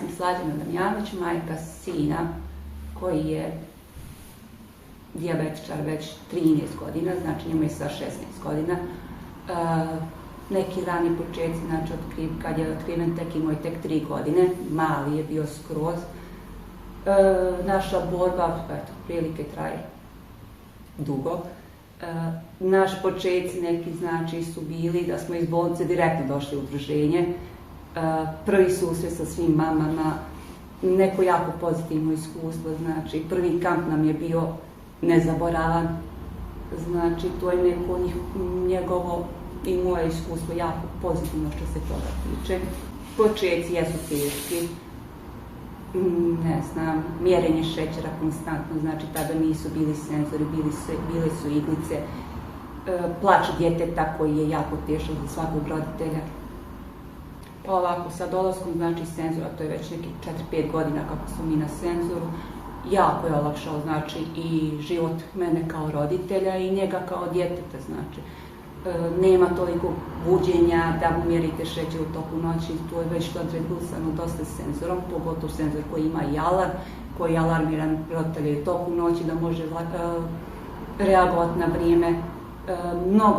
sam Slađana Damjanović, majka sina koji je dijabetičar već 13 godina, znači njemu je sa 16 godina. Neki rani početci, znači kad je otkriven tek imao je tek 3 godine, mali je bio skroz. Naša borba, eto, prilike traje dugo. Naš početci neki znači su bili da smo iz bolnice direktno došli u udruženje. Prvi susret sa svim mamama, neko jako pozitivno iskustvo, znači prvi kamp nam je bio nezaboravan, znači to je neko njegovo i moje iskustvo jako pozitivno što se toga tiče. Početci jesu teški, ne znam, mjerenje šećera konstantno, znači tada nisu bili senzori, bile su iglice, plač djeteta koji je jako tešak za svakog roditelja. Pa ovako, sa dolaskom znači senzora, to je već neki 4-5 godina kako smo mi na senzoru, jako je olakšao znači i život mene kao roditelja i njega kao djeteta, znači. Nema toliko buđenja da mu mjerite šećer u toku noći, to je već odregulsano dosta senzorom, pogotovo senzor koji ima i alarm, koji alarmira roditelje u toku noći da može reagovati na vrijeme.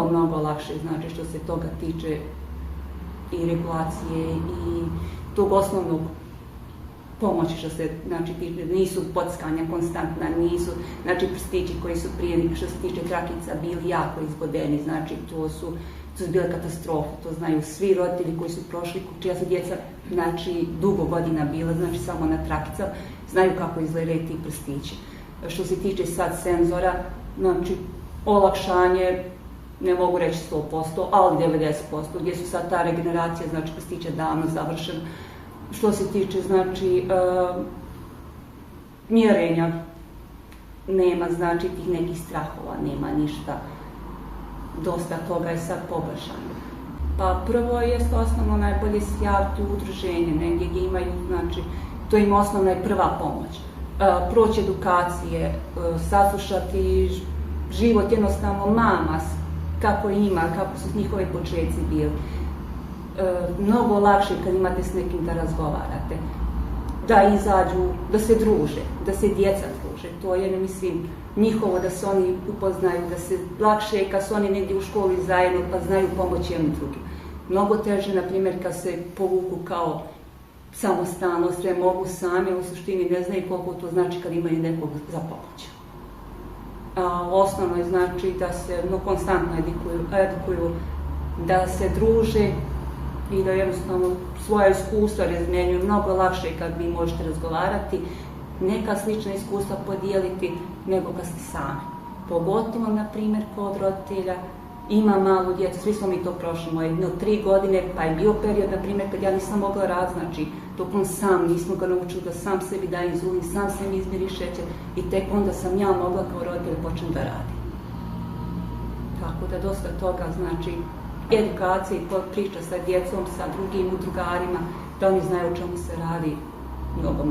Mnogo lakše, znači što se toga tiče i regulacije i tog osnovnog pomoći što se znači, nisu pockanja konstantna, nisu, znači prstići koji su prije što se tiče trakica bili jako izbodeni, znači to su bile katastrofe, to znaju svi roditelji koji su prošli, čija su djeca znači dugo godina bila, znači samo na trakicama, znaju kako izgledaju ti prstići. Što se tiče sad senzora, znači olakšanje, ne mogu reći 100%, ali 90%, gdje su sad ta regeneracija, znači prstića davno završena. Što se tiče, znači, mjerenja, nema, znači, tih nekih strahova, nema ništa. Dosta toga je sad poboljšano. Pa prvo je osnovno najbolje se javiti u udruženje, negdje gdje imaju, znači, to im osnovna i prva pomoć. Proći edukacije, saslušati život jednostavno mama, kako ima, kako su njihovi početci bili. Mnogo lakše kad imate s nekim da razgovarate, da izađu, da se druže, da se djeca druže. To je, mislim, njihovo da se oni upoznaju, da se lakše kad su oni negdje u školi zajedno pa znaju pomoći jednom drugim. Mnogo teže, na primjer, kad se povuku kao samostalno, sve mogu sami, u suštini ne znaju koliko to znači kad imaju nekog za pomoć. Osnovno je znači da se konstantno edukuju, da se druže, i da jednostavno svoje iskustva razmjenjuju, mnogo lakše kad vi možete razgovarati, neka slična iskustva podijeliti nego kad ste sami. Pogotovo, na primjer, kod roditelja ima malu djecu, svi smo mi to prošli, moje 3 godine, pa je bio period, na primjer, kad ja nisam mogla raditi, znači, dok on sam, nismo ga naučili da sam sebi daje inzulin, sam sebi izmjeri šećer i tek onda sam ja mogla kao roditelj počnem da radim. Tako da dosta toga, znači, edukacije i priča sa djecom, sa drugim udrugarima, da oni znaju o čemu se radi, mnogo